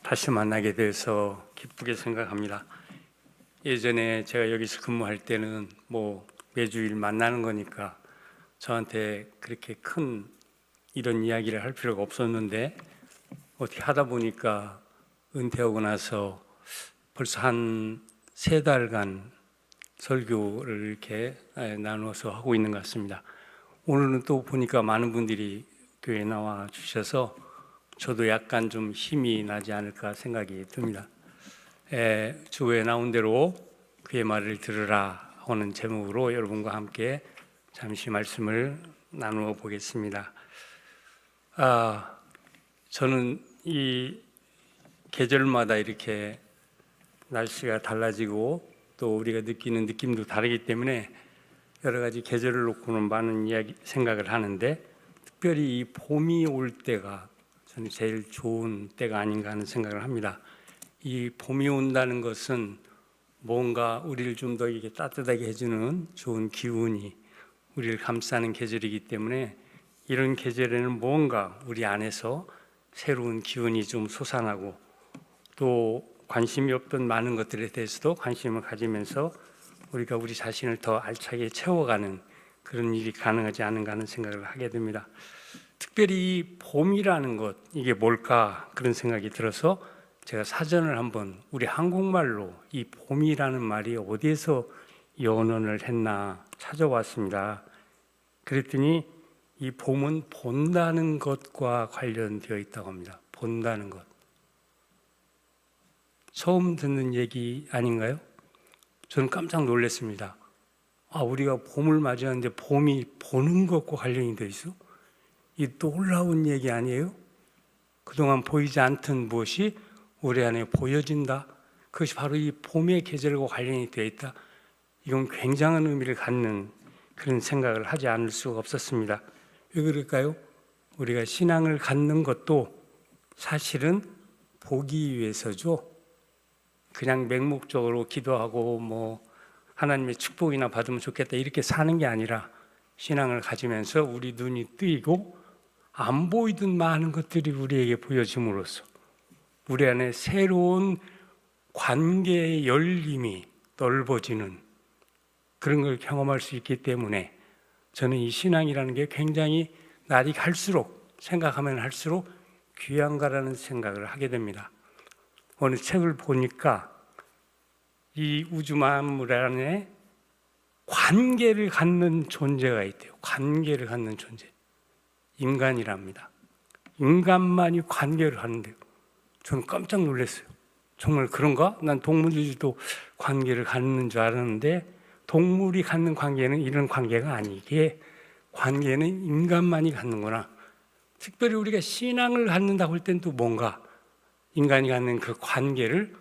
다시 만나게 돼서 기쁘게 생각합니다. 예전에 제가 여기서 근무할 때는 매주일 만나는 거니까 저한테 그렇게 큰 이런 이야기를 할 필요가 없었는데 어떻게 하다 보니까 은퇴하고 나서 벌써 한 3달간 설교를 이렇게 나눠서 하고 있는 것 같습니다. 오늘은 또 보니까 많은 분들이 교회에 나와 주셔서 저도 약간 좀 힘이 나지 않을까 생각이 듭니다. 주에 나온 대로 그의 말을 들으라 하는 제목으로 여러분과 함께 잠시 말씀을 나누어 보겠습니다. 저는 이 계절마다 이렇게 날씨가 달라지고 또 우리가 느끼는 느낌도 다르기 때문에 여러 가지 계절을 놓고는 많은 생각을 하는데, 특별히 이 봄이 올 때가 저는 제일 좋은 때가 아닌가 하는 생각을 합니다. 이 봄이 온다는 것은 뭔가 우리를 좀 더 이렇게 따뜻하게 해주는 좋은 기운이 우리를 감싸는 계절이기 때문에, 이런 계절에는 뭔가 우리 안에서 새로운 기운이 좀 솟아나고 또 관심이 없던 많은 것들에 대해서도 관심을 가지면서 우리가 우리 자신을 더 알차게 채워가는 그런 일이 가능하지 않은가 하는 생각을 하게 됩니다. 특별히 이 봄이라는 것, 이게 뭘까 그런 생각이 들어서 제가 사전을 한번 우리 한국말로 이 봄이라는 말이 어디에서 연원을 했나 찾아왔습니다. 그랬더니 이 봄은 본다는 것과 관련되어 있다고 합니다. 본다는 것. 처음 듣는 얘기 아닌가요? 저는 깜짝 놀랐습니다. 우리가 봄을 맞이하는데 봄이 보는 것과 관련이 되어 있어? 이 놀라운 얘기 아니에요? 그동안 보이지 않던 무엇이 우리 안에 보여진다. 그것이 바로 이 봄의 계절과 관련이 되어 있다. 이건 굉장한 의미를 갖는 그런 생각을 하지 않을 수가 없었습니다. 왜 그럴까요? 우리가 신앙을 갖는 것도 사실은 보기 위해서죠. 그냥 맹목적으로 기도하고 하나님의 축복이나 받으면 좋겠다 이렇게 사는 게 아니라, 신앙을 가지면서 우리 눈이 뜨이고 안 보이던 많은 것들이 우리에게 보여짐으로써 우리 안에 새로운 관계의 열림이 넓어지는 그런 걸 경험할 수 있기 때문에, 저는 이 신앙이라는 게 굉장히 날이 갈수록 생각하면 할수록 귀한가라는 생각을 하게 됩니다. 어느 책을 보니까 이 우주 만물 안에 관계를 갖는 존재가 있대요. 관계를 갖는 존재. 인간이랍니다. 인간만이 관계를 하는데요. 저는 깜짝 놀랐어요. 정말 그런가? 난 동물들도 관계를 갖는 줄 알았는데, 동물이 갖는 관계는 이런 관계가 아니기에 관계는 인간만이 갖는구나. 특별히 우리가 신앙을 갖는다고 할 땐 또 뭔가 인간이 갖는 그 관계를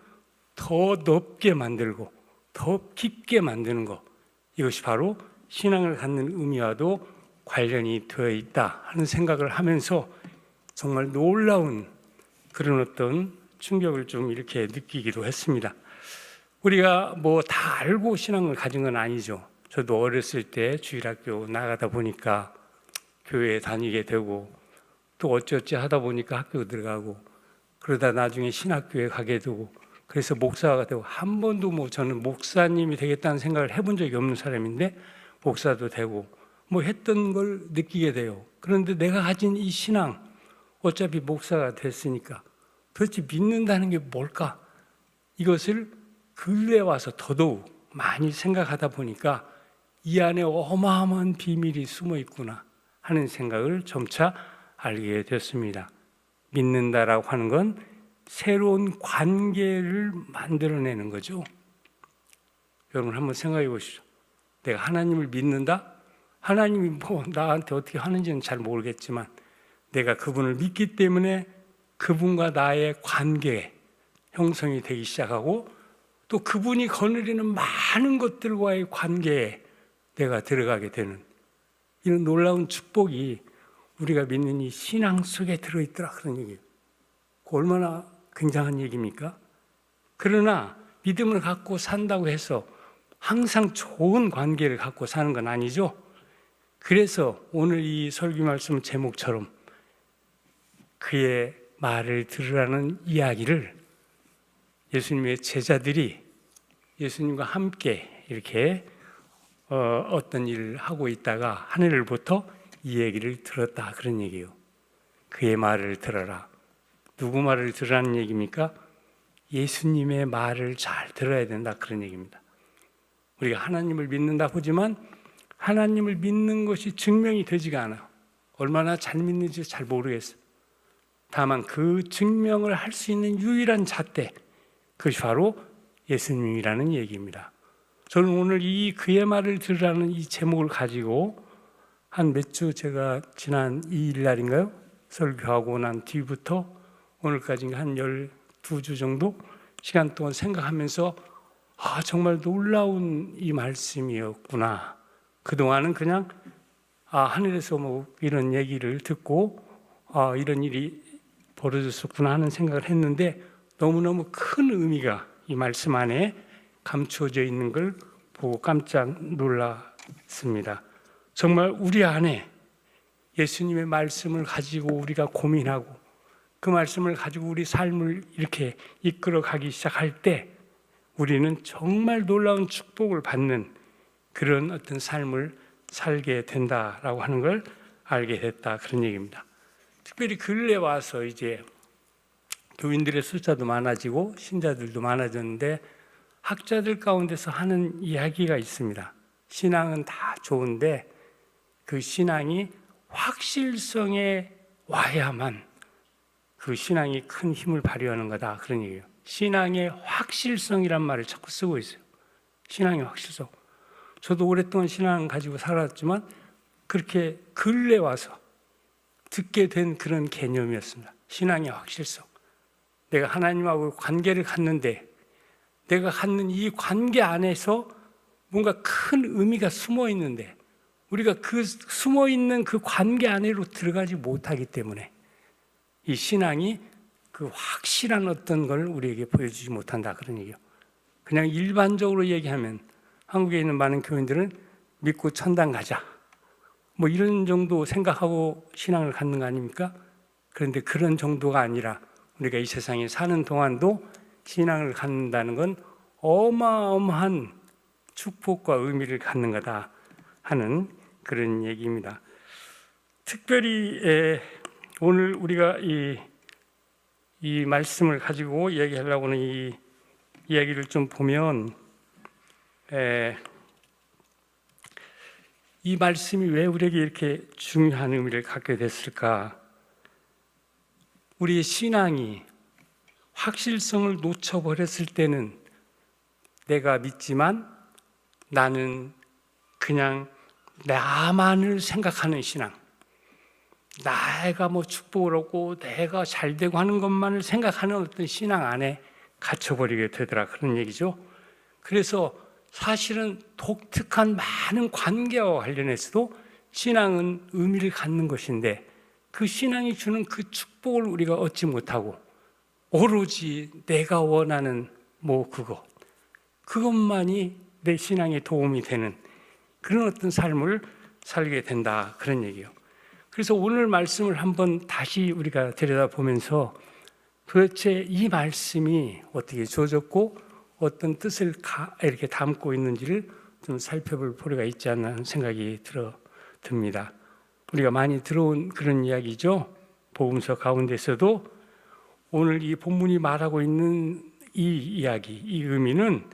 더 넓게 만들고 더 깊게 만드는 것, 이것이 바로 신앙을 갖는 의미와도 관련이 되어 있다 하는 생각을 하면서 정말 놀라운 그런 어떤 충격을 좀 이렇게 느끼기도 했습니다. 우리가 다 알고 신앙을 가진 건 아니죠. 저도 어렸을 때 주일학교 나가다 보니까 교회에 다니게 되고 또 어찌어찌 하다 보니까 학교 들어가고 그러다 나중에 신학교에 가게 되고, 그래서 목사가 되고, 한 번도 저는 목사님이 되겠다는 생각을 해본 적이 없는 사람인데 목사도 되고 했던 걸 느끼게 돼요. 그런데 내가 가진 이 신앙, 어차피 목사가 됐으니까 도대체 믿는다는 게 뭘까? 이것을 근래에 와서 더더욱 많이 생각하다 보니까 이 안에 어마어마한 비밀이 숨어 있구나 하는 생각을 점차 알게 됐습니다. 믿는다라고 하는 건 새로운 관계를 만들어내는 거죠. 여러분 한번 생각해 보시죠. 내가 하나님을 믿는다? 하나님이 나한테 어떻게 하는지는 잘 모르겠지만 내가 그분을 믿기 때문에 그분과 나의 관계 형성이 되기 시작하고, 또 그분이 거느리는 많은 것들과의 관계에 내가 들어가게 되는 이런 놀라운 축복이 우리가 믿는 이 신앙 속에 들어있더라 그런 얘기예요. 얼마나 굉장한 얘기입니까? 그러나 믿음을 갖고 산다고 해서 항상 좋은 관계를 갖고 사는 건 아니죠. 그래서 오늘 이 설교 말씀 제목처럼 그의 말을 들으라는 이야기를 예수님의 제자들이 예수님과 함께 이렇게 어떤 일을 하고 있다가 하늘로부터 이 얘기를 들었다, 그런 얘기예요. 그의 말을 들어라. 누구 말을 들으라는 얘기입니까? 예수님의 말을 잘 들어야 된다, 그런 얘기입니다. 우리가 하나님을 믿는다 보지만 하나님을 믿는 것이 증명이 되지가 않아요. 얼마나 잘 믿는지 잘 모르겠어요. 다만 그 증명을 할 수 있는 유일한 잣대, 그것이 바로 예수님이라는 얘기입니다. 저는 오늘 이 그의 말을 들으라는 이 제목을 가지고 한 몇 주, 제가 지난 2일 날인가요? 설교하고 난 뒤부터 오늘까지 한 12주 정도 시간 동안 생각하면서 정말 놀라운 이 말씀이었구나. 그동안은 그냥 하늘에서 뭐 이런 얘기를 듣고 이런 일이 벌어졌었구나 하는 생각을 했는데 너무너무 큰 의미가 이 말씀 안에 감추어져 있는 걸 보고 깜짝 놀랐습니다. 정말 우리 안에 예수님의 말씀을 가지고 우리가 고민하고 그 말씀을 가지고 우리 삶을 이렇게 이끌어 가기 시작할 때 우리는 정말 놀라운 축복을 받는 그런 어떤 삶을 살게 된다라고 하는 걸 알게 됐다, 그런 얘기입니다. 특별히 근래 와서 이제 교인들의 숫자도 많아지고 신자들도 많아졌는데 학자들 가운데서 하는 이야기가 있습니다. 신앙은 다 좋은데 그 신앙이 확실성에 와야만 그 신앙이 큰 힘을 발휘하는 거다, 그런 얘기예요. 신앙의 확실성이란 말을 자꾸 쓰고 있어요. 신앙의 확실성. 저도 오랫동안 신앙 가지고 살았지만 그렇게 근래 와서 듣게 된 그런 개념이었습니다. 신앙의 확실성. 내가 하나님하고 관계를 갖는데 내가 갖는 이 관계 안에서 뭔가 큰 의미가 숨어 있는데 우리가 그 숨어 있는 그 관계 안으로 들어가지 못하기 때문에 이 신앙이 그 확실한 어떤 걸 우리에게 보여주지 못한다, 그런 얘기예요. 그냥 일반적으로 얘기하면 한국에 있는 많은 교인들은 믿고 천당 가자, 뭐 이런 정도 생각하고 신앙을 갖는 거 아닙니까? 그런데 그런 정도가 아니라 우리가 이 세상에 사는 동안도 신앙을 갖는다는 건 어마어마한 축복과 의미를 갖는 거다 하는 그런 얘기입니다. 특별히 오늘 우리가 이 말씀을 가지고 얘기하려고 하는 이 이야기를 좀 보면 이 말씀이 왜 우리에게 이렇게 중요한 의미를 갖게 됐을까? 우리의 신앙이 확실성을 놓쳐버렸을 때는 내가 믿지만 나는 그냥 나만을 생각하는 신앙, 내가 뭐 축복을 얻고 내가 잘 되고 하는 것만을 생각하는 어떤 신앙 안에 갇혀버리게 되더라, 그런 얘기죠. 그래서 사실은 독특한 많은 관계와 관련해서도 신앙은 의미를 갖는 것인데 그 신앙이 주는 그 축복을 우리가 얻지 못하고 오로지 내가 원하는 뭐 그것만이 내 신앙에 도움이 되는 그런 어떤 삶을 살게 된다, 그런 얘기예요. 그래서 오늘 말씀을 한번 다시 우리가 들여다보면서 도대체 이 말씀이 어떻게 주어졌고 어떤 뜻을 이렇게 담고 있는지를 좀 살펴볼 필요가 있지 않나 하는 생각이 듭니다. 우리가 많이 들어온 그런 이야기죠. 복음서 가운데서도 오늘 이 본문이 말하고 있는 이 이야기, 이 의미는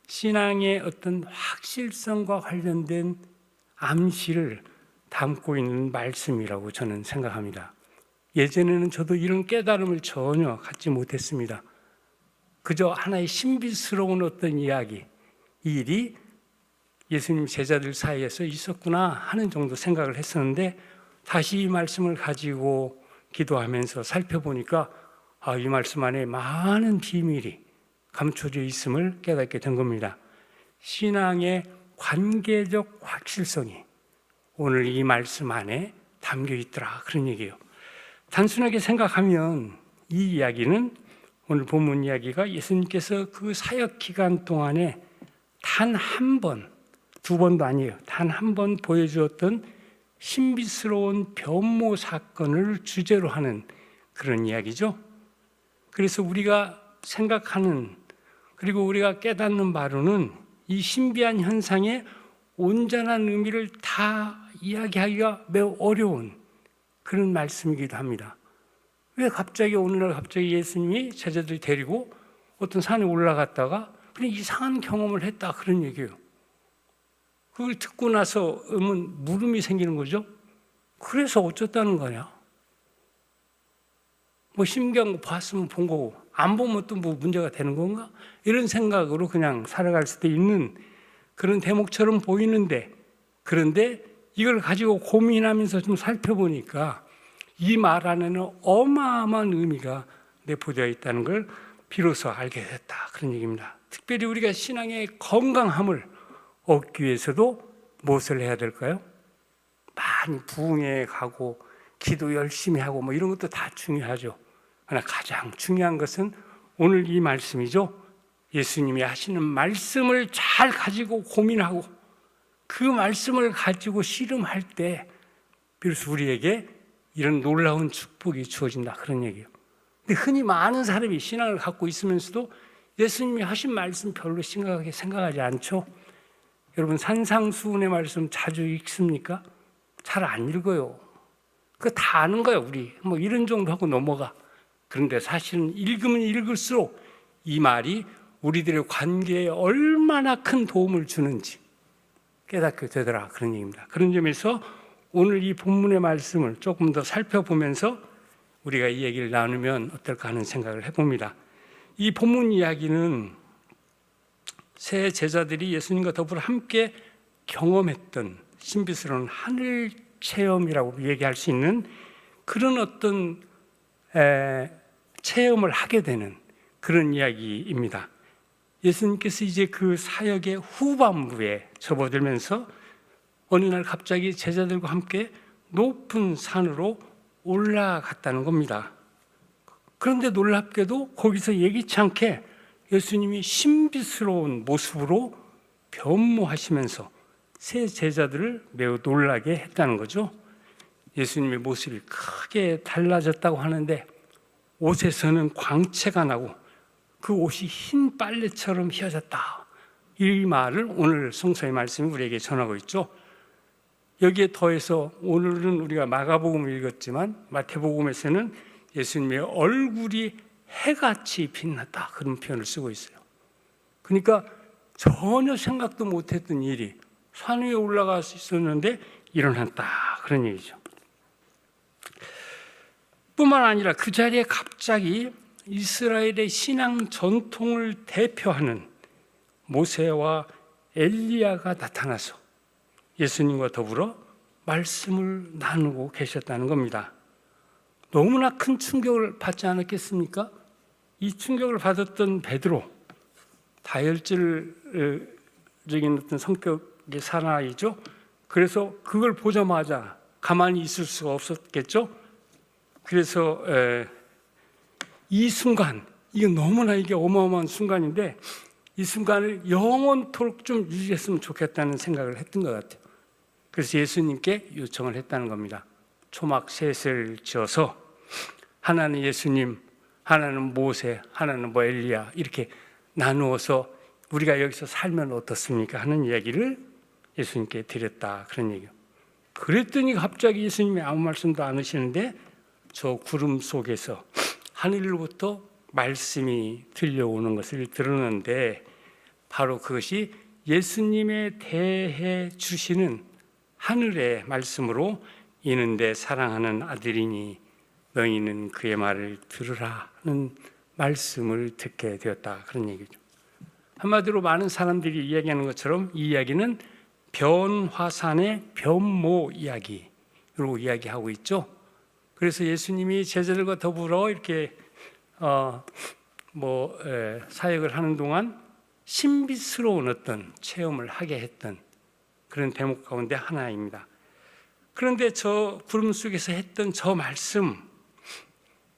신앙의 어떤 확실성과 관련된 암시를 담고 있는 말씀이라고 저는 생각합니다. 예전에는 저도 이런 깨달음을 전혀 갖지 못했습니다. 그저 하나의 신비스러운 어떤 이야기, 이 일이 예수님 제자들 사이에서 있었구나 하는 정도 생각을 했었는데 다시 이 말씀을 가지고 기도하면서 살펴보니까 이 말씀 안에 많은 비밀이 감춰져 있음을 깨닫게 된 겁니다. 신앙의 관계적 확실성이 오늘 이 말씀 안에 담겨 있더라, 그런 얘기예요. 단순하게 생각하면 이 이야기는 오늘 본문 이야기가 예수님께서 그 사역 기간 동안에 단 한 번, 두 번도 아니에요. 단 한 번 보여주었던 신비스러운 변모 사건을 주제로 하는 그런 이야기죠. 그래서 우리가 생각하는 그리고 우리가 깨닫는 바로는 이 신비한 현상의 온전한 의미를 다 이야기하기가 매우 어려운 그런 말씀이기도 합니다. 왜 갑자기 오늘날 갑자기 예수님이 제자들 데리고 어떤 산에 올라갔다가 그냥 이상한 경험을 했다 그런 얘기예요. 그걸 듣고 나서 물음이 생기는 거죠. 그래서 어쩌다는 거냐? 뭐 신기한 거 봤으면 본 거고 안 보면 또 뭐 문제가 되는 건가? 이런 생각으로 그냥 살아갈 수도 있는 그런 대목처럼 보이는데, 그런데 이걸 가지고 고민하면서 좀 살펴보니까 이 말 안에는 어마어마한 의미가 내포되어 있다는 걸 비로소 알게 됐다 그런 얘기입니다. 특별히 우리가 신앙의 건강함을 얻기 위해서도 무엇을 해야 될까요? 많이 부흥회 가고 기도 열심히 하고 뭐 이런 것도 다 중요하죠. 그러나 가장 중요한 것은 오늘 이 말씀이죠. 예수님이 하시는 말씀을 잘 가지고 고민하고 그 말씀을 가지고 씨름할 때 비로소 우리에게 이런 놀라운 축복이 주어진다 그런 얘기예요. 근데 흔히 많은 사람이 신앙을 갖고 있으면서도 예수님이 하신 말씀 별로 심각하게 생각하지 않죠. 여러분 산상수훈의 말씀 자주 읽습니까? 잘 안 읽어요. 그거 다 아는 거예요. 우리 뭐 이런 정도 하고 넘어가. 그런데 사실은 읽으면 읽을수록 이 말이 우리들의 관계에 얼마나 큰 도움을 주는지 깨닫게 되더라 그런 얘기입니다. 그런 점에서 오늘 이 본문의 말씀을 조금 더 살펴보면서 우리가 이 얘기를 나누면 어떨까 하는 생각을 해봅니다. 이 본문 이야기는 새 제자들이 예수님과 더불어 함께 경험했던 신비스러운 하늘 체험이라고 얘기할 수 있는 그런 어떤 체험을 하게 되는 그런 이야기입니다. 예수님께서 이제 그 사역의 후반부에 접어들면서 어느 날 갑자기 제자들과 함께 높은 산으로 올라갔다는 겁니다. 그런데 놀랍게도 거기서 예기치 않게 예수님이 신비스러운 모습으로 변모하시면서 새 제자들을 매우 놀라게 했다는 거죠. 예수님의 모습이 크게 달라졌다고 하는데 옷에서는 광채가 나고 그 옷이 흰 빨래처럼 휘어졌다. 이 말을 오늘 성서의 말씀이 우리에게 전하고 있죠. 여기에 더해서 오늘은 우리가 마가복음을 읽었지만 마태복음에서는 예수님의 얼굴이 해같이 빛났다 그런 표현을 쓰고 있어요. 그러니까 전혀 생각도 못했던 일이 산 위에 올라가 있었는데 일어났다 그런 얘기죠. 뿐만 아니라 그 자리에 갑자기 이스라엘의 신앙 전통을 대표하는 모세와 엘리야가 나타나서 예수님과 더불어 말씀을 나누고 계셨다는 겁니다. 너무나 큰 충격을 받지 않았겠습니까? 이 충격을 받았던 베드로, 다혈질적인 어떤 성격의 사나이죠. 그래서 그걸 보자마자 가만히 있을 수가 없었겠죠. 그래서 이 순간, 이게 너무나 이게 어마어마한 순간인데 이 순간을 영원토록 좀 유지했으면 좋겠다는 생각을 했던 것 같아요. 그래서 예수님께 요청을 했다는 겁니다. 초막 셋을 지어서 하나는 예수님, 하나는 모세, 하나는 뭐 엘리야 이렇게 나누어서 우리가 여기서 살면 어떻습니까? 하는 이야기를 예수님께 드렸다 그런 얘기예요. 그랬더니 갑자기 예수님이 아무 말씀도 안 하시는데 저 구름 속에서 하늘로부터 말씀이 들려오는 것을 들었는데 바로 그것이 예수님에 대해 주시는 하늘의 말씀으로 이는 내 사랑하는 아들이니 너희는 그의 말을 들으라는 말씀을 듣게 되었다 그런 얘기죠. 한마디로 많은 사람들이 이야기하는 것처럼 이 이야기는 변화산의 변모 이야기로 이야기하고 있죠. 그래서 예수님이 제자들과 더불어 이렇게 사역을 하는 동안 신비스러운 어떤 체험을 하게 했던 그런 대목 가운데 하나입니다. 그런데 저 구름 속에서 했던 저 말씀,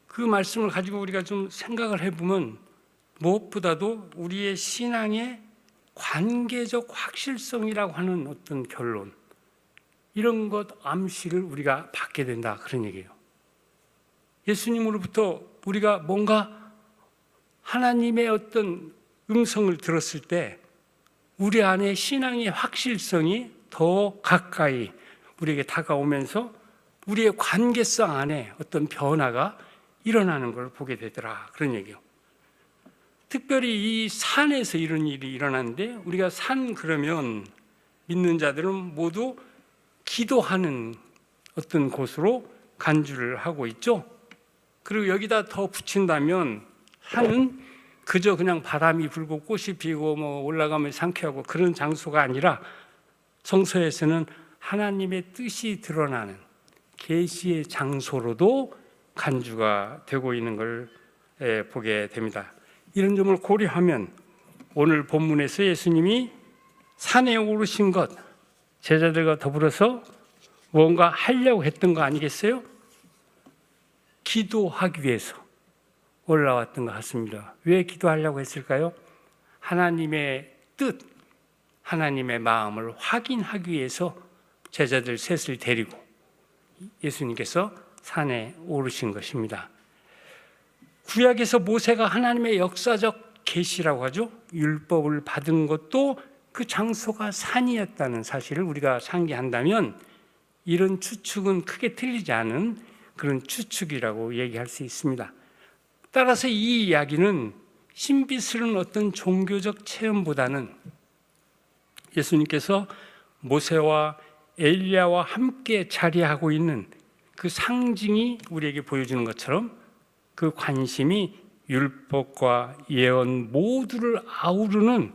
그 말씀을 가지고 우리가 좀 생각을 해보면 무엇보다도 우리의 신앙의 관계적 확실성이라고 하는 어떤 결론, 이런 것 암시를 우리가 받게 된다 그런 얘기예요. 예수님으로부터 우리가 뭔가 하나님의 어떤 음성을 들었을 때 우리 안에 신앙의 확실성이 더 가까이 우리에게 다가오면서 우리의 관계성 안에 어떤 변화가 일어나는 걸 보게 되더라, 그런 얘기예요. 특별히 이 산에서 이런 일이 일어나는데, 우리가 산 그러면 믿는 자들은 모두 기도하는 어떤 곳으로 간주를 하고 있죠. 그리고 여기다 더 붙인다면 산은 그저 그냥 바람이 불고 꽃이 피고 뭐 올라가면 상쾌하고 그런 장소가 아니라 성서에서는 하나님의 뜻이 드러나는 계시의 장소로도 간주가 되고 있는 걸 보게 됩니다. 이런 점을 고려하면 오늘 본문에서 예수님이 산에 오르신 것, 제자들과 더불어서 뭔가 하려고 했던 거 아니겠어요? 기도하기 위해서 올라왔던 것 같습니다. 왜 기도하려고 했을까요? 하나님의 뜻, 하나님의 마음을 확인하기 위해서 제자들 셋을 데리고 예수님께서 산에 오르신 것입니다. 구약에서 모세가 하나님의 역사적 계시라고 하죠. 율법을 받은 것도 그 장소가 산이었다는 사실을 우리가 상기한다면 이런 추측은 크게 틀리지 않은 그런 추측이라고 얘기할 수 있습니다. 따라서 이 이야기는 신비스러운 어떤 종교적 체험보다는 예수님께서 모세와 엘리야와 함께 자리하고 있는 그 상징이 우리에게 보여주는 것처럼 그 관심이 율법과 예언 모두를 아우르는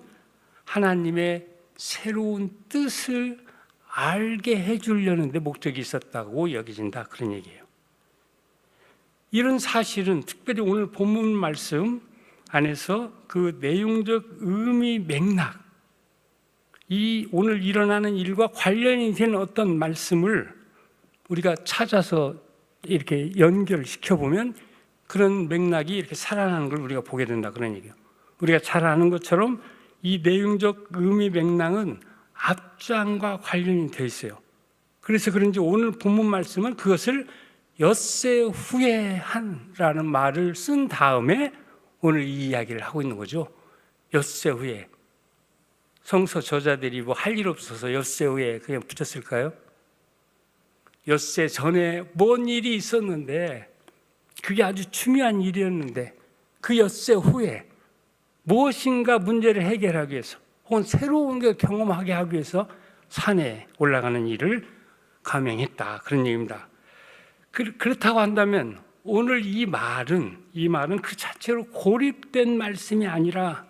하나님의 새로운 뜻을 알게 해주려는 데 목적이 있었다고 여겨진다, 그런 얘기예요. 이런 사실은 특별히 오늘 본문 말씀 안에서 그 내용적 의미 맥락, 이 오늘 일어나는 일과 관련이 되는 어떤 말씀을 우리가 찾아서 이렇게 연결시켜 보면 그런 맥락이 이렇게 살아나는 걸 우리가 보게 된다, 그런 얘기예요. 우리가 잘 아는 것처럼 이 내용적 의미 맥락은 앞장과 관련이 되어 있어요. 그래서 그런지 오늘 본문 말씀은 그것을 엿새 후에 한라는 말을 쓴 다음에 오늘 이 이야기를 하고 있는 거죠. 엿새 후에. 성서 저자들이 뭐 할 일 없어서 엿새 후에 그냥 붙였을까요? 엿새 전에 뭔 일이 있었는데 그게 아주 중요한 일이었는데 그 엿새 후에 무엇인가 문제를 해결하기 위해서 혹은 새로운 걸 경험하게 하기 위해서 산에 올라가는 일을 감행했다, 그런 얘기입니다. 그렇다고 한다면 오늘 이 말은 그 자체로 고립된 말씀이 아니라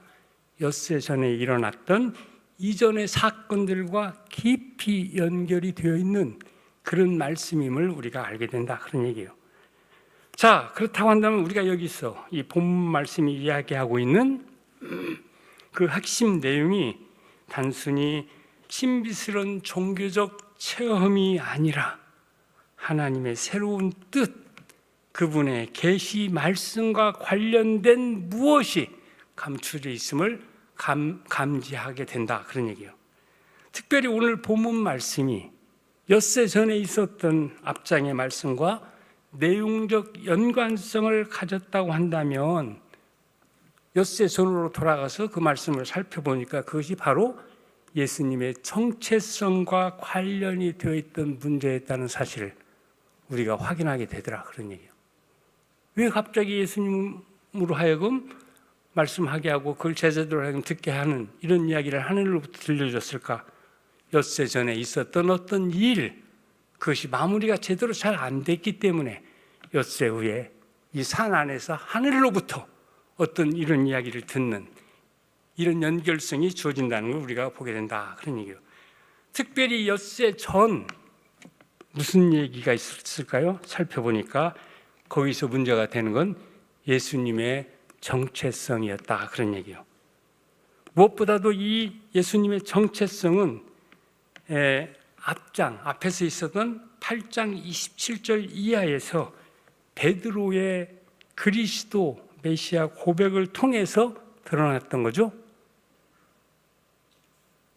엿새 전에 일어났던 이전의 사건들과 깊이 연결이 되어 있는 그런 말씀임을 우리가 알게 된다, 그런 얘기예요. 자, 그렇다고 한다면 우리가 여기서 이 본문 말씀이 이야기하고 있는 그 핵심 내용이 단순히 신비스러운 종교적 체험이 아니라 하나님의 새로운 뜻, 그분의 계시 말씀과 관련된 무엇이 감추져 있음을 감지하게 된다, 그런 얘기예요. 특별히 오늘 본문 말씀이 엿새 전에 있었던 앞장의 말씀과 내용적 연관성을 가졌다고 한다면 엿새 전으로 돌아가서 그 말씀을 살펴보니까 그것이 바로 예수님의 정체성과 관련이 되어 있던 문제였다는 사실을 우리가 확인하게 되더라, 그런 얘기예요. 왜 갑자기 예수님으로 하여금 말씀하게 하고 그걸 제자들로 하여금 듣게 하는 이런 이야기를 하늘로부터 들려줬을까? 엿새 전에 있었던 어떤 일, 그것이 마무리가 제대로 잘 안 됐기 때문에 엿새 후에 이 산 안에서 하늘로부터 어떤 이런 이야기를 듣는 이런 연결성이 주어진다는 걸 우리가 보게 된다, 그런 얘기예요. 특별히 엿새 전 무슨 얘기가 있었을까요? 살펴보니까 거기서 문제가 되는 건 예수님의 정체성이었다, 그런 얘기예요. 무엇보다도 이 예수님의 정체성은 앞에서 있었던 8장 27절 이하에서 베드로의 그리스도 메시아 고백을 통해서 드러났던 거죠.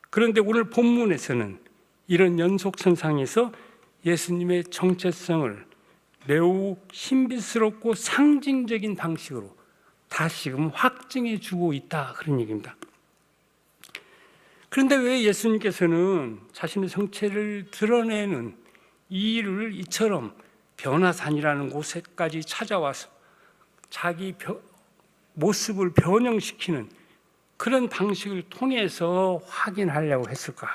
그런데 오늘 본문에서는 이런 연속선상에서 예수님의 정체성을 매우 신비스럽고 상징적인 방식으로 다시금 확증해 주고 있다, 그런 얘기입니다. 그런데 왜 예수님께서는 자신의 정체를 드러내는 이 일을 이처럼 변화산이라는 곳에까지 찾아와서 자기 모습을 변형시키는 그런 방식을 통해서 확인하려고 했을까?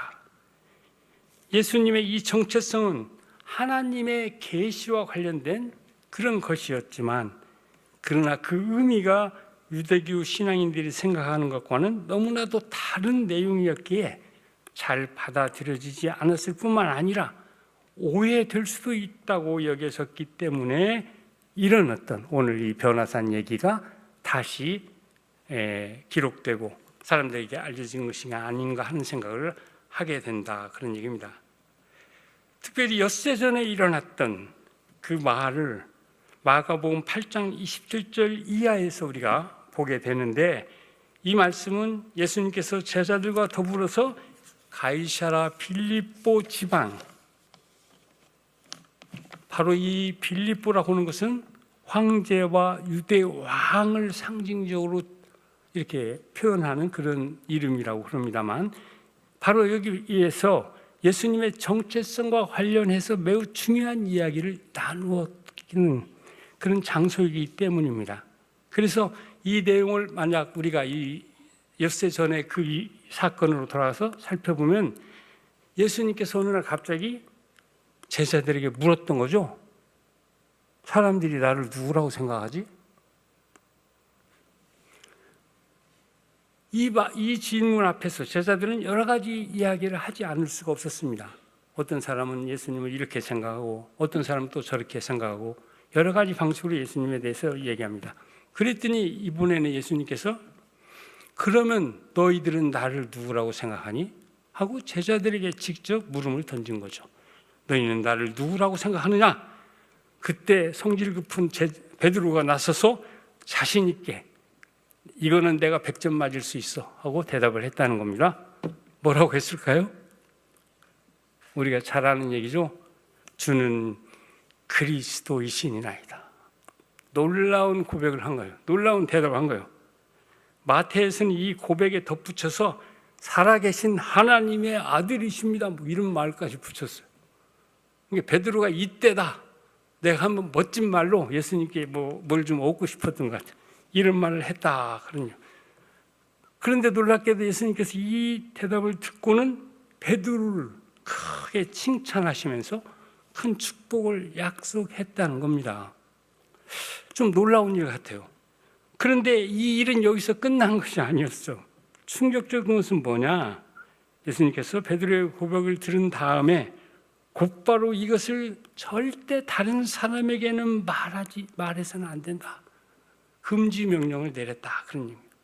예수님의 이 정체성은 하나님의 계시와 관련된 그런 것이었지만, 그러나 그 의미가 유대교 신앙인들이 생각하는 것과는 너무나도 다른 내용이었기에 잘 받아들여지지 않았을 뿐만 아니라 오해될 수도 있다고 여겨졌기 때문에 이런 어떤 오늘 이 변화산 얘기가 다시 기록되고 사람들에게 알려진 것이 아닌가 하는 생각을 하게 된다, 그런 얘기입니다. 특별히 엿새 전에 일어났던 그 말을 마가복음 8장 27절 이하에서 우리가 보게 되는데, 이 말씀은 예수님께서 제자들과 더불어서 가이사랴 빌립보 지방, 바로 이 빌립보라고 하는 것은 황제와 유대 왕을 상징적으로 이렇게 표현하는 그런 이름이라고 그럽니다만, 바로 여기에서 예수님의 정체성과 관련해서 매우 중요한 이야기를 나누었는 그런 장소이기 때문입니다. 그래서 이 내용을 만약 우리가 이 엿새 전에 그 사건으로 돌아가서 살펴보면, 예수님께서 어느 날 갑자기 제자들에게 물었던 거죠. 사람들이 나를 누구라고 생각하지? 이 질문 앞에서 제자들은 여러 가지 이야기를 하지 않을 수가 없었습니다. 어떤 사람은 예수님을 이렇게 생각하고 어떤 사람은 또 저렇게 생각하고 여러 가지 방식으로 예수님에 대해서 얘기합니다. 그랬더니 이번에는 예수님께서 그러면 너희들은 나를 누구라고 생각하니? 하고 제자들에게 직접 물음을 던진 거죠. 너희는 나를 누구라고 생각하느냐? 그때 성질 급은 베드로가 나서서 자신 있게 이거는 내가 100점 맞을 수 있어 하고 대답을 했다는 겁니다. 뭐라고 했을까요? 우리가 잘 아는 얘기죠. 주는 그리스도이시니나이다. 놀라운 고백을 한 거예요. 놀라운 대답을 한 거예요. 마태에서는 이 고백에 덧붙여서 살아계신 하나님의 아들이십니다, 뭐 이런 말까지 붙였어요. 그러니까 베드로가 이때다, 내가 한번 멋진 말로 예수님께 뭘 좀 얻고 싶었던 것 같아요. 이런 말을 했다, 그러냐. 그런데 놀랍게도 예수님께서 이 대답을 듣고는 베드로를 크게 칭찬하시면서 큰 축복을 약속했다는 겁니다. 좀 놀라운 일 같아요. 그런데 이 일은 여기서 끝난 것이 아니었어. 충격적인 것은 뭐냐? 예수님께서 베드로의 고백을 들은 다음에 곧바로 이것을 절대 다른 사람에게는 말해서는 안 된다, 금지 명령을 내렸다, 그런 얘기입니다.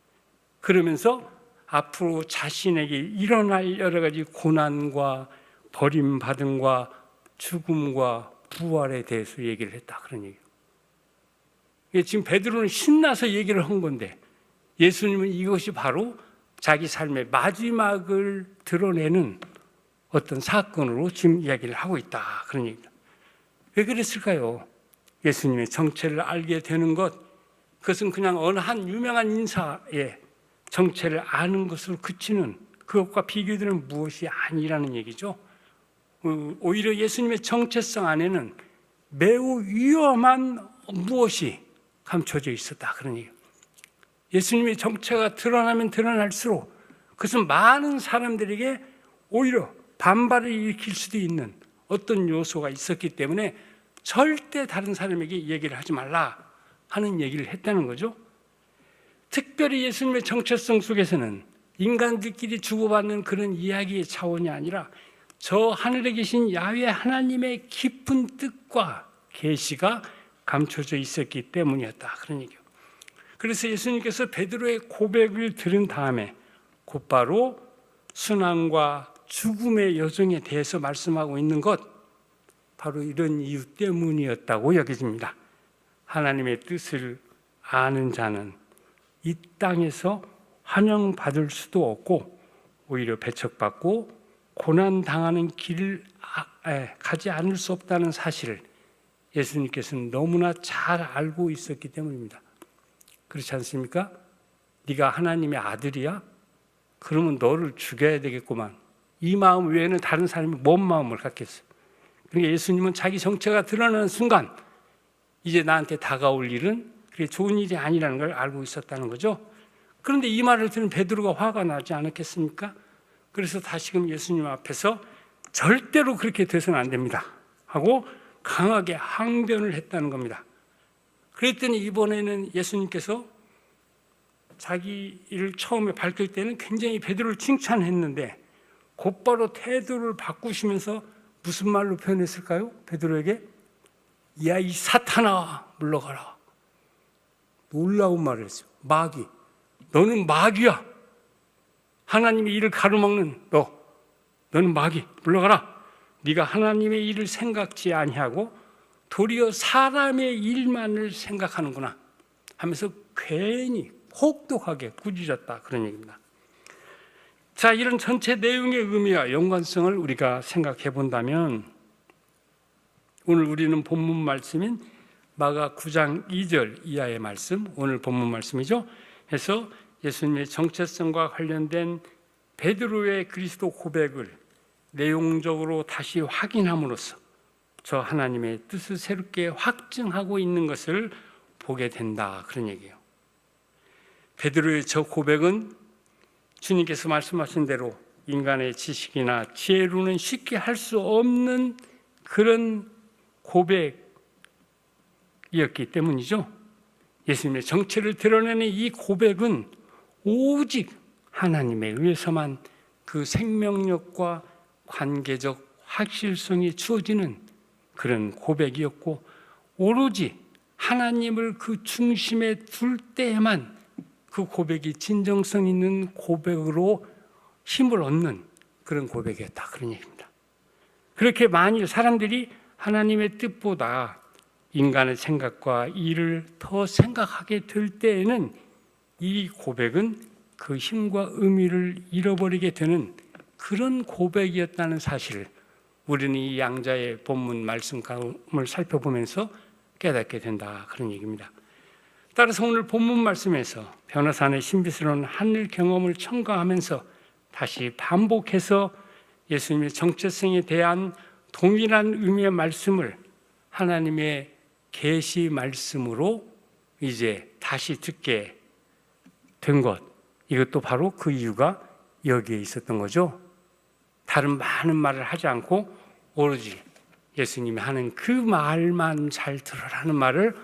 그러면서 앞으로 자신에게 일어날 여러 가지 고난과 버림받음과 죽음과 부활에 대해서 얘기를 했다, 그런 얘기예요. 지금 베드로는 신나서 얘기를 한 건데 예수님은 이것이 바로 자기 삶의 마지막을 드러내는 어떤 사건으로 지금 이야기를 하고 있다, 그런 얘기입니다. 왜 그랬을까요? 예수님의 정체를 알게 되는 것, 그것은 그냥 어느 한 유명한 인사의 정체를 아는 것으로 그치는 그것과 비교되는 무엇이 아니라는 얘기죠. 오히려 예수님의 정체성 안에는 매우 위험한 무엇이 감춰져 있었다, 그런 얘기예요. 예수님의 정체가 드러나면 드러날수록 그것은 많은 사람들에게 오히려 반발을 일으킬 수도 있는 어떤 요소가 있었기 때문에 절대 다른 사람에게 얘기를 하지 말라 하는 얘기를 했다는 거죠. 특별히 예수님의 정체성 속에서는 인간들끼리 주고받는 그런 이야기의 차원이 아니라 저 하늘에 계신 야훼 하나님의 깊은 뜻과 계시가 감춰져 있었기 때문이었다, 그런 얘기예요. 그래서 예수님께서 베드로의 고백을 들은 다음에 곧바로 순환과 죽음의 여정에 대해서 말씀하고 있는 것, 바로 이런 이유 때문이었다고 여겨집니다. 하나님의 뜻을 아는 자는 이 땅에서 환영받을 수도 없고 오히려 배척받고 고난당하는 길을 가지 않을 수 없다는 사실을 예수님께서는 너무나 잘 알고 있었기 때문입니다. 그렇지 않습니까? 네가 하나님의 아들이야? 그러면 너를 죽여야 되겠구만. 이 마음 외에는 다른 사람이 뭔 마음을 갖겠어? 그러니까 예수님은 자기 정체가 드러나는 순간 이제 나한테 다가올 일은 그게 좋은 일이 아니라는 걸 알고 있었다는 거죠. 그런데 이 말을 들은 베드로가 화가 나지 않았겠습니까? 그래서 다시금 예수님 앞에서 절대로 그렇게 돼서는 안 됩니다 하고 강하게 항변을 했다는 겁니다. 그랬더니 이번에는 예수님께서 자기 일을 처음에 밝힐 때는 굉장히 베드로를 칭찬했는데 곧바로 태도를 바꾸시면서 무슨 말로 표현했을까요? 베드로에게 야, 이 사탄아, 물러가라. 놀라운 말을 했어요. 마귀, 너는 마귀야. 하나님의 일을 가로막는 너는 마귀, 물러가라. 네가 하나님의 일을 생각지 아니하고 도리어 사람의 일만을 생각하는구나 하면서 괜히 혹독하게 꾸짖었다, 그런 얘기입니다. 자, 이런 전체 내용의 의미와 연관성을 우리가 생각해 본다면 오늘 우리는 본문 말씀인 마가 9장 2절 이하의 말씀, 오늘 본문 말씀이죠. 해서 예수님의 정체성과 관련된 베드로의 그리스도 고백을 내용적으로 다시 확인함으로써 저 하나님의 뜻을 새롭게 확증하고 있는 것을 보게 된다, 그런 얘기예요. 베드로의 저 고백은 주님께서 말씀하신 대로 인간의 지식이나 지혜로는 쉽게 할 수 없는 그런 고백이었기 때문이죠. 예수님의 정체를 드러내는 이 고백은 오직 하나님에 의해서만 그 생명력과 관계적 확실성이 주어지는 그런 고백이었고, 오로지 하나님을 그 중심에 둘 때에만 그 고백이 진정성 있는 고백으로 힘을 얻는 그런 고백이었다, 그런 얘기입니다. 그렇게 만일 사람들이 하나님의 뜻보다 인간의 생각과 일을 더 생각하게 될 때에는 이 고백은 그 힘과 의미를 잃어버리게 되는 그런 고백이었다는 사실을 우리는 이 양자의 본문 말씀을 살펴보면서 깨닫게 된다, 그런 얘기입니다. 따라서 오늘 본문 말씀에서 변호사의 신비스러운 하늘 경험을 첨가하면서 다시 반복해서 예수님의 정체성에 대한 동일한 의미의 말씀을 하나님의 계시 말씀으로 이제 다시 듣게 된 것, 이것도 바로 그 이유가 여기에 있었던 거죠. 다른 많은 말을 하지 않고 오로지 예수님이 하는 그 말만 잘 들으라는 말을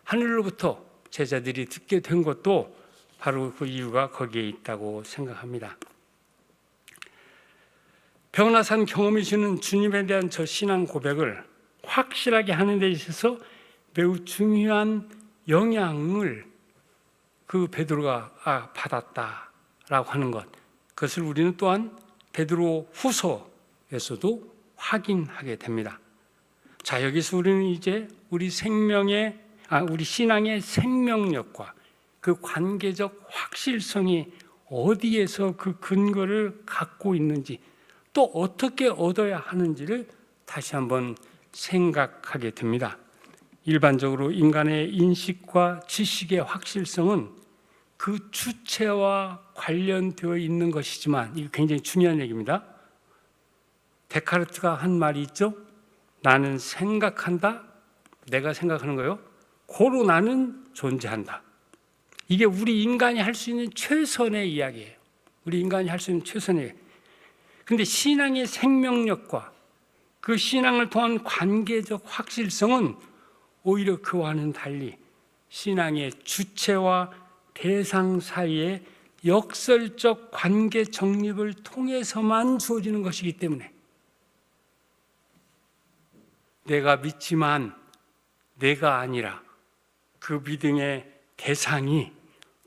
하늘로부터 제자들이 듣게 된 것도 바로 그 이유가 거기에 있다고 생각합니다. 변화산 경험이 주는 주님에 대한 저 신앙 고백을 확실하게 하는 데 있어서 매우 중요한 영향을 그 베드로가 받았다라고 하는 것, 그것을 우리는 또한 베드로 후서에서도 확인하게 됩니다. 자, 여기서 우리는 이제 우리 신앙의 생명력과 그 관계적 확실성이 어디에서 그 근거를 갖고 있는지, 또 어떻게 얻어야 하는지를 다시 한번 생각하게 됩니다. 일반적으로 인간의 인식과 지식의 확실성은 그 주체와 관련되어 있는 것이지만, 이거 굉장히 중요한 얘기입니다. 데카르트가 한 말이 있죠. 나는 생각한다. 내가 생각하는 거요. 고로 나는 존재한다. 이게 우리 인간이 할 수 있는 최선의 이야기예요. 우리 인간이 할 수 있는 최선의. 근데 신앙의 생명력과 그 신앙을 통한 관계적 확실성은 오히려 그와는 달리 신앙의 주체와 대상 사이의 역설적 관계 정립을 통해서만 주어지는 것이기 때문에 내가 믿지만 내가 아니라 그 믿음의 대상이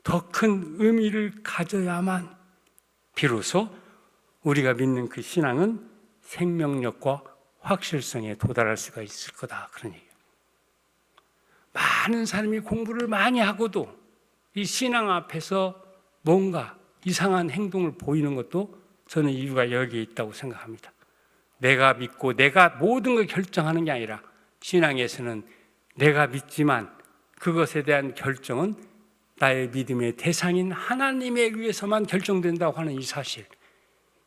더 큰 의미를 가져야만 비로소 우리가 믿는 그 신앙은 생명력과 확실성에 도달할 수가 있을 거다, 그런 얘기예요. 많은 사람이 공부를 많이 하고도 이 신앙 앞에서 뭔가 이상한 행동을 보이는 것도 저는 이유가 여기에 있다고 생각합니다. 내가 믿고 내가 모든 걸 결정하는 게 아니라 신앙에서는 내가 믿지만 그것에 대한 결정은 나의 믿음의 대상인 하나님에 의해서만 결정된다고 하는 이 사실,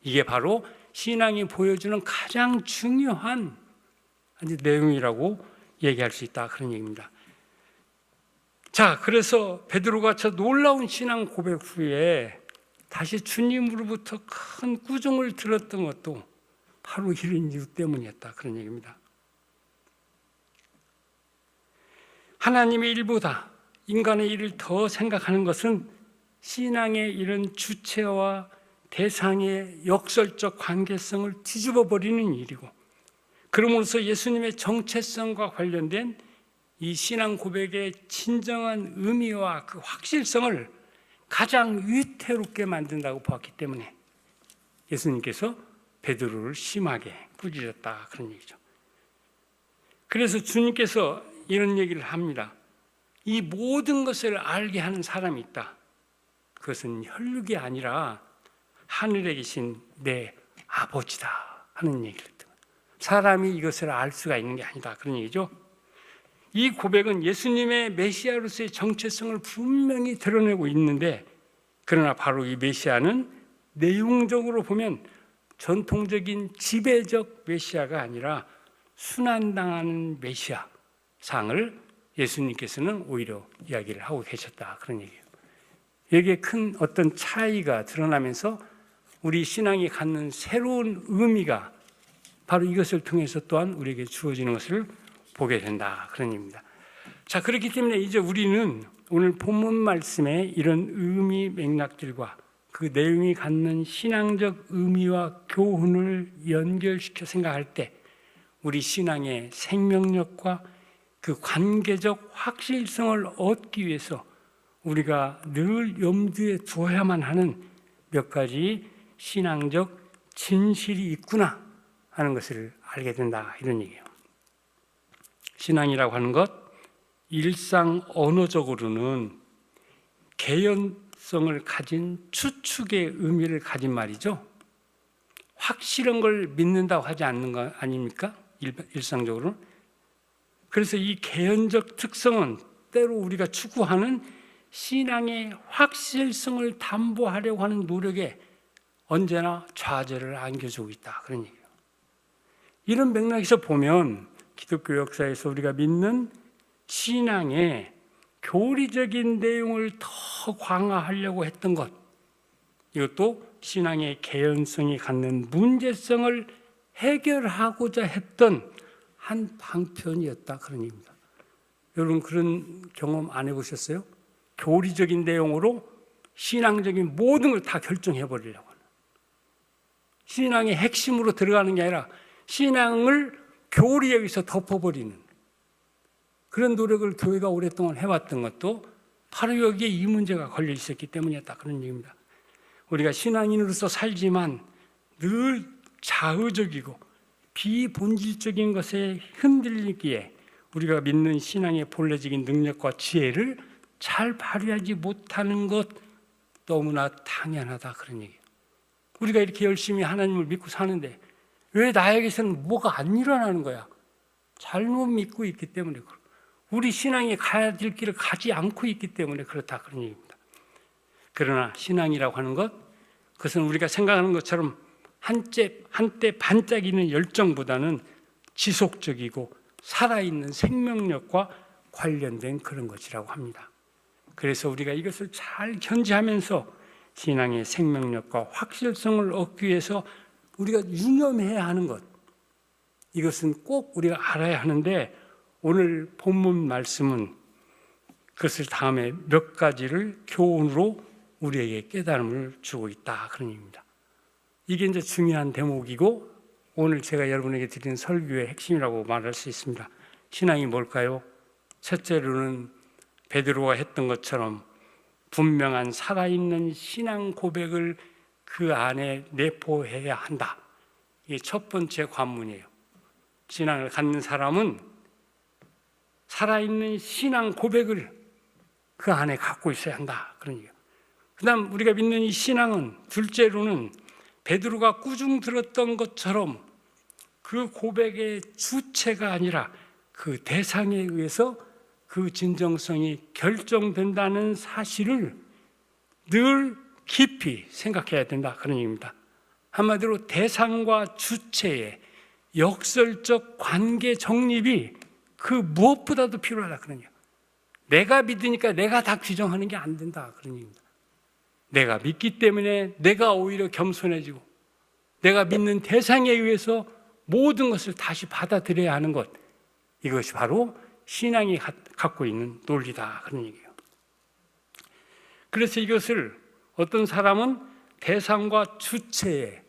이게 바로 신앙이 보여주는 가장 중요한 내용이라고 얘기할 수 있다, 그런 얘기입니다. 자, 그래서 베드로가 저 놀라운 신앙 고백 후에 다시 주님으로부터 큰 꾸중을 들었던 것도 바로 이런 이유 때문이었다, 그런 얘기입니다. 하나님의 일보다 인간의 일을 더 생각하는 것은 신앙의 이런 주체와 대상의 역설적 관계성을 뒤집어 버리는 일이고, 그러므로서 예수님의 정체성과 관련된 이 신앙 고백의 진정한 의미와 그 확실성을 가장 위태롭게 만든다고 보았기 때문에 예수님께서 베드로를 심하게 꾸짖었다, 그런 얘기죠. 그래서 주님께서 이런 얘기를 합니다. 이 모든 것을 알게 하는 사람이 있다. 그것은 혈육이 아니라 하늘에 계신 내 아버지다 하는 얘기를 듣고, 사람이 이것을 알 수가 있는 게 아니다, 그런 얘기죠. 이 고백은 예수님의 메시아로서의 정체성을 분명히 드러내고 있는데, 그러나 바로 이 메시아는 내용적으로 보면 전통적인 지배적 메시아가 아니라 순환당하는 메시아 상을 예수님께서는 오히려 이야기를 하고 계셨다, 그런 얘기예요. 여기에 큰 어떤 차이가 드러나면서 우리 신앙이 갖는 새로운 의미가 바로 이것을 통해서 또한 우리에게 주어지는 것을 보게 된다, 그런 얘기입니다. 자, 그렇기 때문에 이제 우리는 오늘 본문 말씀의 이런 의미 맥락들과 그 내용이 갖는 신앙적 의미와 교훈을 연결시켜 생각할 때 우리 신앙의 생명력과 그 관계적 확실성을 얻기 위해서 우리가 늘 염두에 두어야만 하는 몇 가지 신앙적 진실이 있구나 하는 것을 알게 된다, 이런 얘기예요. 신앙이라고 하는 것, 일상 언어적으로는 개연성을 가진 추측의 의미를 가진 말이죠. 확실한 걸 믿는다고 하지 않는 거 아닙니까? 일상적으로. 그래서 이 개연적 특성은 때로 우리가 추구하는 신앙의 확실성을 담보하려고 하는 노력에 언제나 좌절을 안겨주고 있다, 그런 얘기예요. 이런 맥락에서 보면 기독교 역사에서 우리가 믿는 신앙의 교리적인 내용을 더 강화하려고 했던 것, 이것도 신앙의 개연성이 갖는 문제성을 해결하고자 했던 한 방편이었다, 그런 얘기입니다. 여러분 그런 경험 안 해보셨어요? 교리적인 내용으로 신앙적인 모든 걸 다 결정해 버리려고 하는, 신앙의 핵심으로 들어가는 게 아니라 신앙을 교리에 의해서 덮어버리는 그런 노력을 교회가 오랫동안 해왔던 것도 바로 여기에 이 문제가 걸려 있었기 때문이었다, 그런 얘기입니다. 우리가 신앙인으로서 살지만 늘 자의적이고 비본질적인 것에 흔들리기에 우리가 믿는 신앙의 본래적인 능력과 지혜를 잘 발휘하지 못하는 것 너무나 당연하다, 그런 얘기예요. 우리가 이렇게 열심히 하나님을 믿고 사는데 왜 나에게서는 뭐가 안 일어나는 거야? 잘못 믿고 있기 때문에, 우리 신앙이 가야 될 길을 가지 않고 있기 때문에 그렇다, 그런 얘기입니다. 그러나 신앙이라고 하는 것, 그것은 우리가 생각하는 것처럼 한때 반짝이는 열정보다는 지속적이고 살아있는 생명력과 관련된 그런 것이라고 합니다. 그래서 우리가 이것을 잘 견지하면서 신앙의 생명력과 확실성을 얻기 위해서 우리가 유념해야 하는 것, 이것은 꼭 우리가 알아야 하는데, 오늘 본문 말씀은 그것을 다음에 몇 가지를 교훈으로 우리에게 깨달음을 주고 있다, 그런 얘기입니다. 이게 이제 중요한 대목이고 오늘 제가 여러분에게 드린 설교의 핵심이라고 말할 수 있습니다. 신앙이 뭘까요? 첫째로는 베드로가 했던 것처럼 분명한 살아있는 신앙 고백을 그 안에 내포해야 한다. 이게 첫 번째 관문이에요. 신앙을 갖는 사람은 살아있는 신앙 고백을 그 안에 갖고 있어야 한다, 그런 얘기예요. 그 다음 우리가 믿는 이 신앙은 둘째로는 베드로가 꾸중 들었던 것처럼 그 고백의 주체가 아니라 그 대상에 의해서 그 진정성이 결정된다는 사실을 늘 깊이 생각해야 된다, 그런 얘기입니다. 한마디로 대상과 주체의 역설적 관계 정립이 그 무엇보다도 필요하다, 그런 얘기예요. 내가 믿으니까 내가 다 규정하는 게 안 된다, 그런 얘기입니다. 내가 믿기 때문에 내가 오히려 겸손해지고 내가 믿는 대상에 의해서 모든 것을 다시 받아들여야 하는 것, 이것이 바로 신앙이 갖고 있는 논리다, 그런 얘기예요. 그래서 이것을 어떤 사람은 대상과 주체의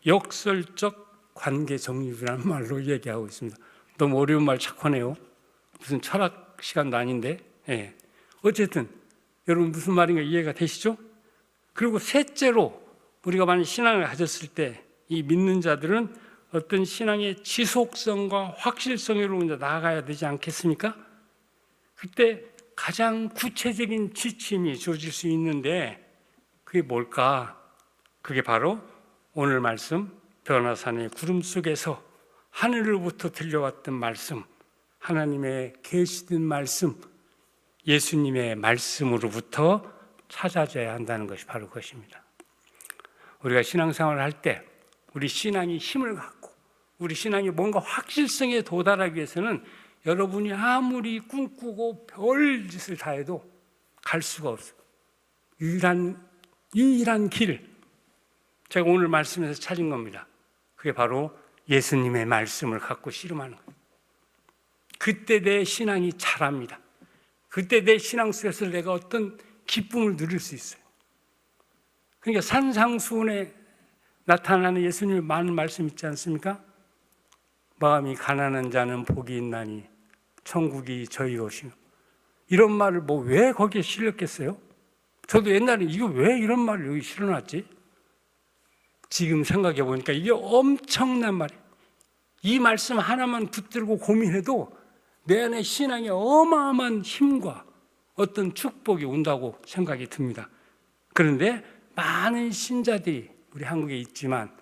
역설적 관계 정립이라는 말로 얘기하고 있습니다. 너무 어려운 말 자꾸 하네요. 무슨 철학 시간도 아닌데. 예. 어쨌든 여러분 무슨 말인가 이해가 되시죠? 그리고 셋째로 우리가 만약 신앙을 가졌을 때 이 믿는 자들은 어떤 신앙의 지속성과 확실성으로 이제 나아가야 되지 않겠습니까? 그때 가장 구체적인 지침이 주어질 수 있는데 그게 뭘까? 그게 바로 오늘 말씀 변화산의 구름 속에서 하늘로부터 들려왔던 말씀, 하나님의 계시된 말씀, 예수님의 말씀으로부터 찾아져야 한다는 것이 바로 그것입니다. 우리가 신앙생활을 할 때 우리 신앙이 힘을 갖고 우리 신앙이 뭔가 확실성에 도달하기 위해서는 여러분이 아무리 꿈꾸고 별 짓을 다 해도 갈 수가 없어요. 유일한 길, 제가 오늘 말씀에서 찾은 겁니다. 그게 바로 예수님의 말씀을 갖고 씨름하는 거예요. 그때 내 신앙이 자랍니다. 그때 내 신앙 속에서 내가 어떤 기쁨을 누릴 수 있어요. 그러니까 산상수훈에 나타나는 예수님의 많은 말씀 있지 않습니까? 마음이 가난한 자는 복이 있나니 천국이 저희 것이며, 이런 말을 뭐 왜 거기에 실렸겠어요? 저도 옛날에 이거 왜 이런 말을 여기 실어놨지? 지금 생각해 보니까 이게 엄청난 말이에요. 이 말씀 하나만 붙들고 고민해도 내 안에 신앙에 어마어마한 힘과 어떤 축복이 온다고 생각이 듭니다. 그런데 많은 신자들이 우리 한국에 있지만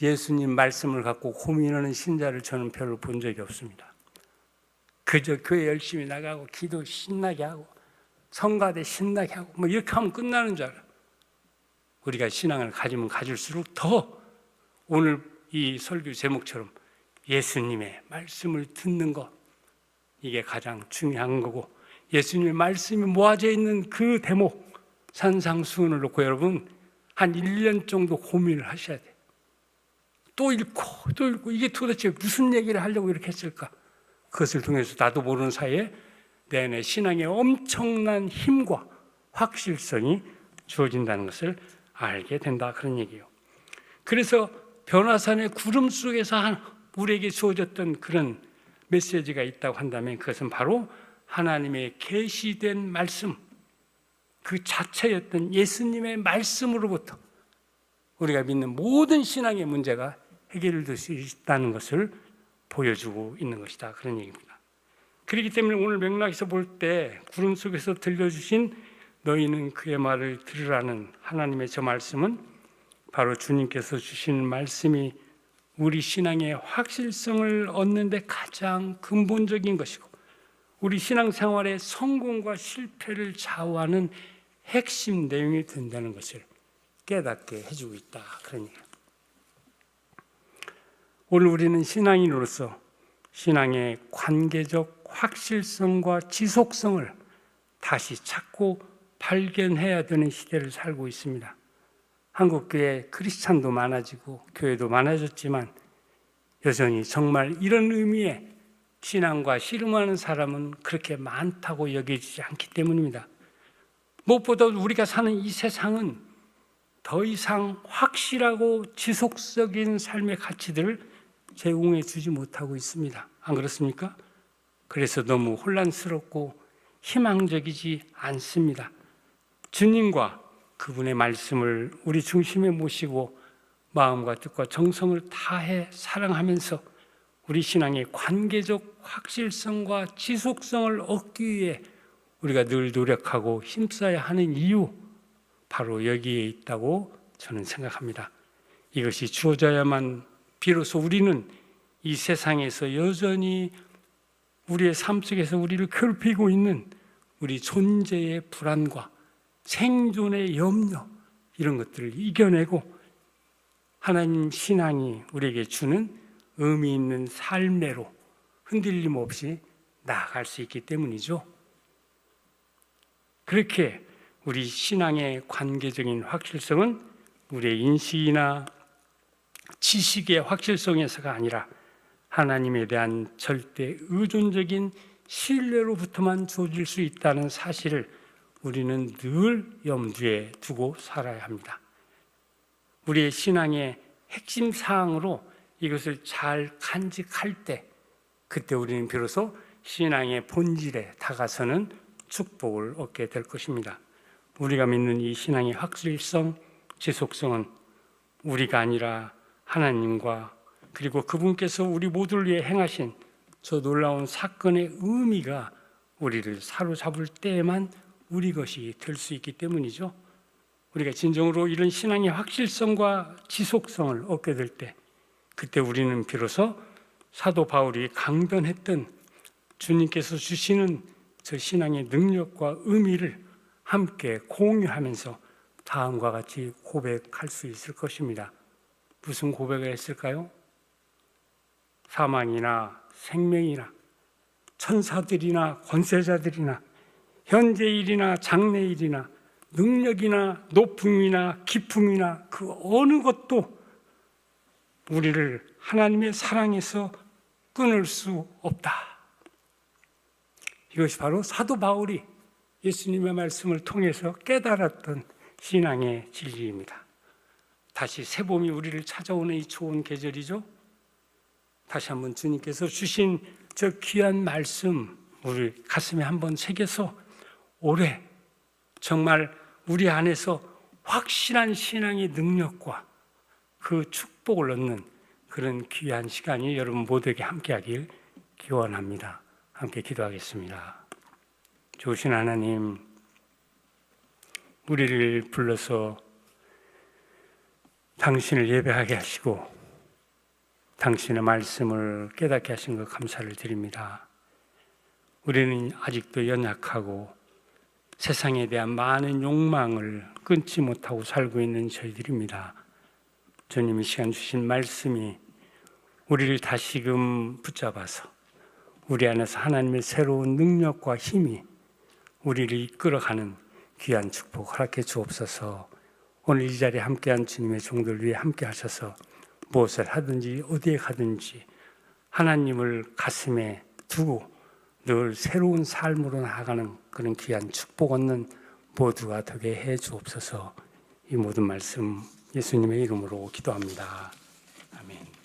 예수님 말씀을 갖고 고민하는 신자를 저는 별로 본 적이 없습니다. 그저 교회 열심히 나가고 기도 신나게 하고 성가대 신나게 하고 뭐 이렇게 하면 끝나는 줄 알아요. 우리가 신앙을 가지면 가질수록 더 오늘 이 설교 제목처럼 예수님의 말씀을 듣는 것, 이게 가장 중요한 거고, 예수님의 말씀이 모아져 있는 그 대목 산상수훈을 놓고 여러분 한 1년 정도 고민을 하셔야 돼요. 또 읽고 또 읽고 이게 도대체 무슨 얘기를 하려고 이렇게 했을까? 그것을 통해서 나도 모르는 사이에 내 안에 신앙의 엄청난 힘과 확실성이 주어진다는 것을 알게 된다, 그런 얘기예요. 그래서 변화산의 구름 속에서 우리에게 주어졌던 그런 메시지가 있다고 한다면 그것은 바로 하나님의 계시된 말씀, 그 자체였던 예수님의 말씀으로부터 우리가 믿는 모든 신앙의 문제가 해결될 수 있다는 것을 보여주고 있는 것이다, 그런 얘기입니다. 그렇기 때문에 오늘 맥락에서 볼 때 구름 속에서 들려주신 너희는 그의 말을 들으라는 하나님의 저 말씀은 바로 주님께서 주신 말씀이 우리 신앙의 확실성을 얻는 데 가장 근본적인 것이고 우리 신앙생활의 성공과 실패를 좌우하는 핵심 내용이 된다는 것을 깨닫게 해주고 있다, 그런 얘기예요. 오늘 우리는 신앙인으로서 신앙의 관계적 확실성과 지속성을 다시 찾고 발견해야 되는 시대를 살고 있습니다. 한국교회 크리스찬도 많아지고 교회도 많아졌지만 여전히 정말 이런 의미의 신앙과 씨름하는 사람은 그렇게 많다고 여겨지지 않기 때문입니다. 무엇보다 우리가 사는 이 세상은 더 이상 확실하고 지속적인 삶의 가치들을 제공해 주지 못하고 있습니다. 안 그렇습니까? 그래서 너무 혼란스럽고 희망적이지 않습니다. 주님과 그분의 말씀을 우리 중심에 모시고 마음과 뜻과 정성을 다해 사랑하면서 우리 신앙의 관계적 확실성과 지속성을 얻기 위해 우리가 늘 노력하고 힘써야 하는 이유, 바로 여기에 있다고 저는 생각합니다. 이것이 주어져야만 비로소 우리는 이 세상에서 여전히 우리의 삶 속에서 우리를 괴롭히고 있는 우리 존재의 불안과 생존의 염려, 이런 것들을 이겨내고 하나님 신앙이 우리에게 주는 의미 있는 삶대로 흔들림 없이 나아갈 수 있기 때문이죠. 그렇게 우리 신앙의 관계적인 확실성은 우리의 인식이나 지식의 확실성에서가 아니라 하나님에 대한 절대 의존적인 신뢰로부터만 주어질 수 있다는 사실을 우리는 늘 염두에 두고 살아야 합니다. 우리의 신앙의 핵심 사항으로 이것을 잘 간직할 때, 그때 우리는 비로소 신앙의 본질에 다가서는 축복을 얻게 될 것입니다. 우리가 믿는 이 신앙의 확실성, 지속성은 우리가 아니라 하나님과 그리고 그분께서 우리 모두를 위해 행하신 저 놀라운 사건의 의미가 우리를 사로잡을 때에만 우리 것이 될 수 있기 때문이죠. 우리가 진정으로 이런 신앙의 확실성과 지속성을 얻게 될 때, 그때 우리는 비로소 사도 바울이 강변했던 주님께서 주시는 저 신앙의 능력과 의미를 함께 공유하면서 다음과 같이 고백할 수 있을 것입니다. 무슨 고백을 했을까요? 사망이나 생명이나 천사들이나 권세자들이나 현재일이나 장래일이나 능력이나 높음이나 깊음이나 그 어느 것도 우리를 하나님의 사랑에서 끊을 수 없다. 이것이 바로 사도 바울이 예수님의 말씀을 통해서 깨달았던 신앙의 진리입니다. 다시 새봄이 우리를 찾아오는 이 좋은 계절이죠. 다시 한번 주님께서 주신 저 귀한 말씀 우리 가슴에 한번 새겨서 올해 정말 우리 안에서 확실한 신앙의 능력과 그 축복을 얻는 그런 귀한 시간이 여러분 모두에게 함께하길 기원합니다. 함께 기도하겠습니다. 좋으신 하나님, 우리를 불러서 당신을 예배하게 하시고 당신의 말씀을 깨닫게 하신 것 감사를 드립니다. 우리는 아직도 연약하고 세상에 대한 많은 욕망을 끊지 못하고 살고 있는 저희들입니다. 주님이 시간 주신 말씀이 우리를 다시금 붙잡아서 우리 안에서 하나님의 새로운 능력과 힘이 우리를 이끌어가는 귀한 축복 허락해 주옵소서. 오늘 이 자리에 함께한 주님의 종들 위해 함께 하셔서 무엇을 하든지 어디에 가든지 하나님을 가슴에 두고 늘 새로운 삶으로 나아가는 그런 귀한 축복 얻는 모두가 되게 해 주옵소서. 이 모든 말씀 예수님의 이름으로 기도합니다. 아멘.